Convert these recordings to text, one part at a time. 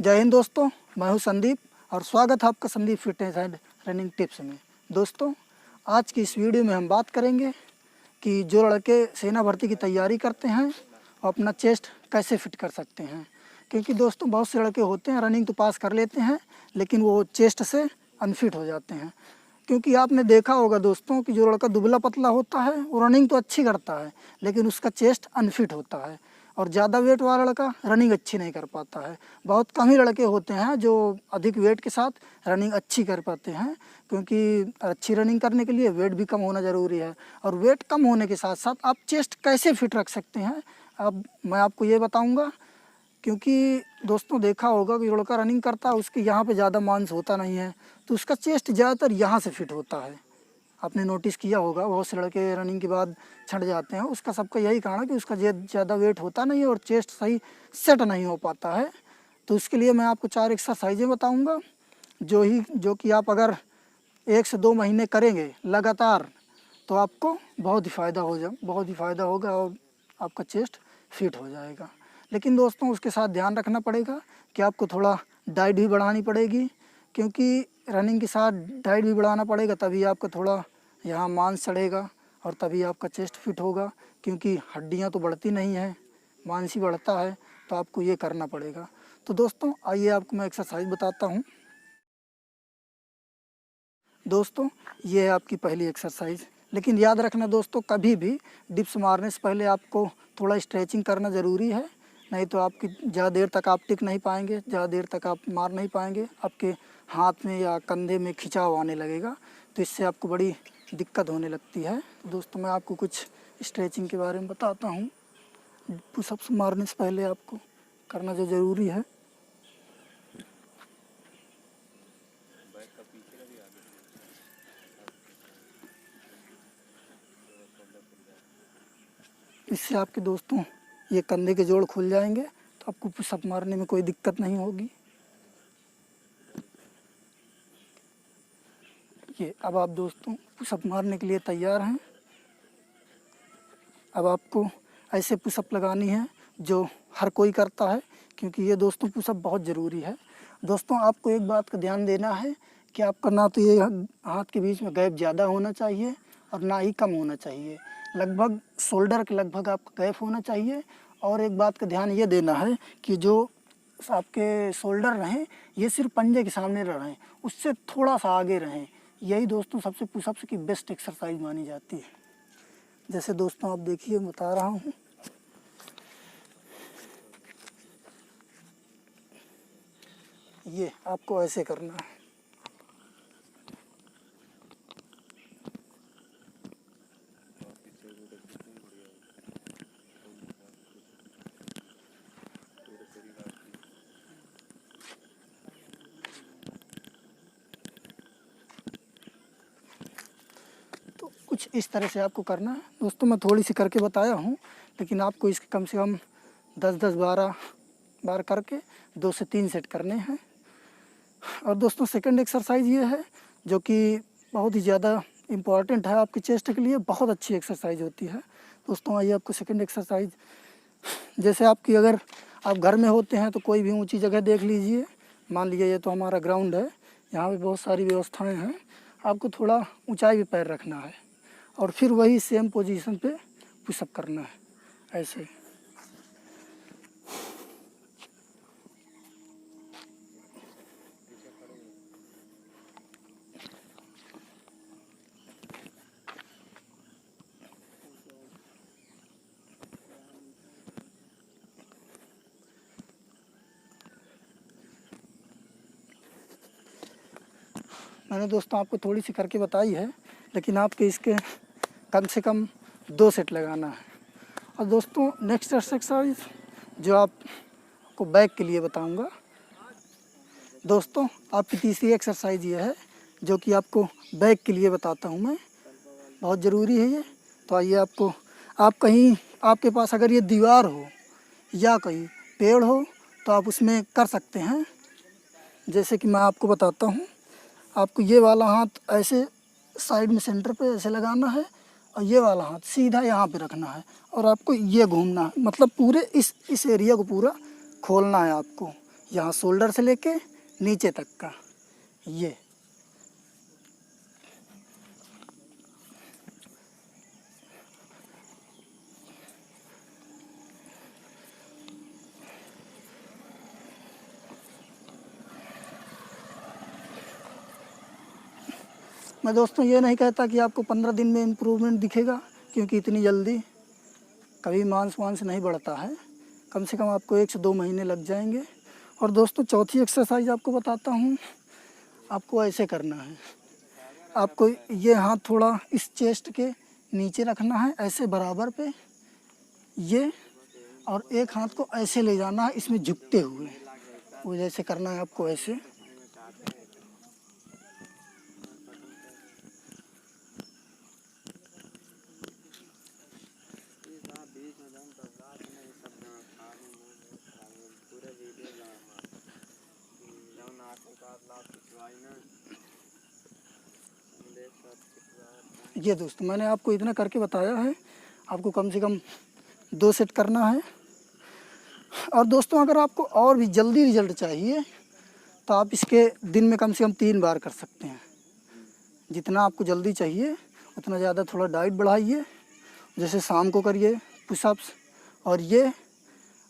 जय हिंद दोस्तों, मैं हूं संदीप और स्वागत है आपका Sandeep fitness and running tips में। दोस्तों, आज की इस वीडियो में हम बात करेंगे कि जो लड़के सेना भर्ती की तैयारी करते हैं वो अपना चेस्ट कैसे फिट कर सकते हैं। क्योंकि दोस्तों बहुत से लड़के होते हैं रनिंग तो पास कर लेते हैं लेकिन वो चेस्ट से अनफिट हो जाते हैं। क्योंकि आपने देखा होगा दोस्तों कि जो लड़का दुबला पतला होता है वो रनिंग तो अच्छी करता है लेकिन उसका चेस्ट अनफिट होता है, और ज़्यादा वेट वाला लड़का रनिंग अच्छी नहीं कर पाता है। बहुत कम ही लड़के होते हैं जो अधिक वेट के साथ रनिंग अच्छी कर पाते हैं, क्योंकि अच्छी रनिंग करने के लिए वेट भी कम होना ज़रूरी है। और वेट कम होने के साथ साथ आप चेस्ट कैसे फिट रख सकते हैं अब मैं आपको ये बताऊँगा। क्योंकि दोस्तों देखा होगा कि लड़का रनिंग करता है उसके यहाँ पे ज़्यादा मांस होता नहीं है तो उसका चेस्ट ज़्यादातर यहाँ से फिट होता है। आपने नोटिस किया होगा बहुत से लड़के रनिंग के बाद छट जाते हैं, उसका सबका यही कारण है कि उसका ज़्यादा वेट होता नहीं है और चेस्ट सही सेट नहीं हो पाता है। तो उसके लिए मैं आपको 4 एक्सरसाइजें बताऊंगा जो कि आप अगर 1 से 2 महीने करेंगे लगातार तो आपको बहुत ही फ़ायदा होगा और आपका चेस्ट फिट हो जाएगा। लेकिन दोस्तों उसके साथ ध्यान रखना पड़ेगा कि आपको थोड़ा डाइट भी बढ़ानी पड़ेगी, क्योंकि रनिंग के साथ डाइट भी बढ़ाना पड़ेगा, तभी आपका थोड़ा यहाँ मांस चढ़ेगा और तभी आपका चेस्ट फिट होगा। क्योंकि हड्डियाँ तो बढ़ती नहीं हैं, मांस ही बढ़ता है, तो आपको ये करना पड़ेगा। तो दोस्तों आइए आपको मैं एक्सरसाइज बताता हूँ। दोस्तों ये है आपकी पहली एक्सरसाइज, लेकिन याद रखना दोस्तों कभी भी डिप्स मारने से पहले आपको थोड़ा स्ट्रेचिंग करना ज़रूरी है, नहीं तो आपकी ज़्यादा देर तक आप टिक नहीं पाएंगे, ज़्यादा देर तक आप मार नहीं पाएंगे, आपके हाथ में या कंधे में खिंचाव आने लगेगा, तो इससे आपको बड़ी दिक्कत होने लगती है। तो दोस्तों मैं आपको कुछ स्ट्रेचिंग के बारे में बताता हूँ। पुशअप्स मारने से पहले आपको करना जो ज़रूरी है, इससे आपके दोस्तों ये कंधे के जोड़ खुल जाएंगे तो आपको पुशअप मारने में कोई दिक्कत नहीं होगी। ये अब आप दोस्तों पुशअप मारने के लिए तैयार हैं। अब आपको ऐसे पुशअप लगानी है जो हर कोई करता है, क्योंकि ये दोस्तों पुशअप बहुत ज़रूरी है। दोस्तों आपको एक बात का ध्यान देना है कि आपका ना तो ये हाथ के बीच में गैप ज़्यादा होना चाहिए और ना ही कम होना चाहिए, लगभग शोल्डर के लगभग आपका गैप होना चाहिए। और एक बात का ध्यान ये देना है कि जो आपके शोल्डर रहें ये सिर्फ पंजे के सामने रहें, उससे थोड़ा सा आगे रहें। यही दोस्तों सबसे पुशअप्स की बेस्ट एक्सरसाइज मानी जाती है। जैसे दोस्तों आप देखिए बता रहा हूँ, ये आपको ऐसे करना है। तो कुछ इस तरह से आपको करना है। दोस्तों मैं थोड़ी सी करके बताया हूँ, लेकिन आपको इसके कम से कम 10-12 बार करके 2 से 3 सेट करने हैं। और दोस्तों सेकंड एक्सरसाइज ये है जो कि बहुत ही ज़्यादा इम्पॉर्टेंट है आपके चेस्ट के लिए, बहुत अच्छी एक्सरसाइज होती है। दोस्तों आइए आपको सेकंड एक्सरसाइज, जैसे आपकी अगर आप घर में होते हैं तो कोई भी ऊंची जगह देख लीजिए। मान लीजिए ये तो हमारा ग्राउंड है, यहाँ पे बहुत सारी व्यवस्थाएं हैं, आपको थोड़ा ऊंचाई पे पैर रखना है और फिर वही सेम पोजीशन पे पुशअप करना है ऐसे। मैंने दोस्तों आपको थोड़ी सी करके बताई है, लेकिन आपके इसके कम से कम 2 सेट लगाना है। और दोस्तों नेक्स्ट एक्सरसाइज जो आपको बैक के लिए बताऊंगा। दोस्तों आपकी तीसरी एक्सरसाइज ये है जो कि आपको बैक के लिए बताता हूँ मैं, बहुत ज़रूरी है ये। तो आइए आपको, आप कहीं आपके पास अगर ये दीवार हो या कहीं पेड़ हो तो आप उसमें कर सकते हैं। जैसे कि मैं आपको बताता हूँ, आपको ये वाला हाथ ऐसे साइड में सेंटर पे ऐसे लगाना है और ये वाला हाथ सीधा यहाँ पे रखना है और आपको ये घूमना है, मतलब पूरे इस एरिया को पूरा खोलना है आपको। यहाँ शोल्डर से लेके नीचे तक का ये। मैं दोस्तों ये नहीं कहता कि आपको 15 दिन में इम्प्रूवमेंट दिखेगा, क्योंकि इतनी जल्दी कभी मांस नहीं बढ़ता है। कम से कम आपको 1 से 2 महीने लग जाएंगे। और दोस्तों चौथी एक्सरसाइज आपको बताता हूँ। आपको ऐसे करना है, आपको ये हाथ थोड़ा इस चेस्ट के नीचे रखना है, ऐसे बराबर पे ये, और एक हाथ को ऐसे ले जाना है इसमें झुकते हुए। वो जैसे करना है आपको ऐसे। ये दोस्तों मैंने आपको इतना करके बताया है, आपको कम से कम 2 सेट करना है। और दोस्तों अगर आपको और भी जल्दी रिजल्ट चाहिए तो आप इसके दिन में कम से कम 3 बार कर सकते हैं। जितना आपको जल्दी चाहिए उतना ज़्यादा थोड़ा डाइट बढ़ाइए। जैसे शाम को करिए पुशअप्स और ये,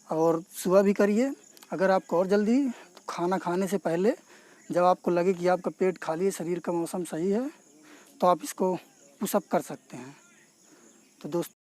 और सुबह भी करिए। अगर आपको और जल्दी, तो खाना खाने से पहले जब आपको लगे कि आपका पेट खाली है, शरीर का मौसम सही है, तो आप इसको पुशअप कर सकते हैं। तो दोस्तों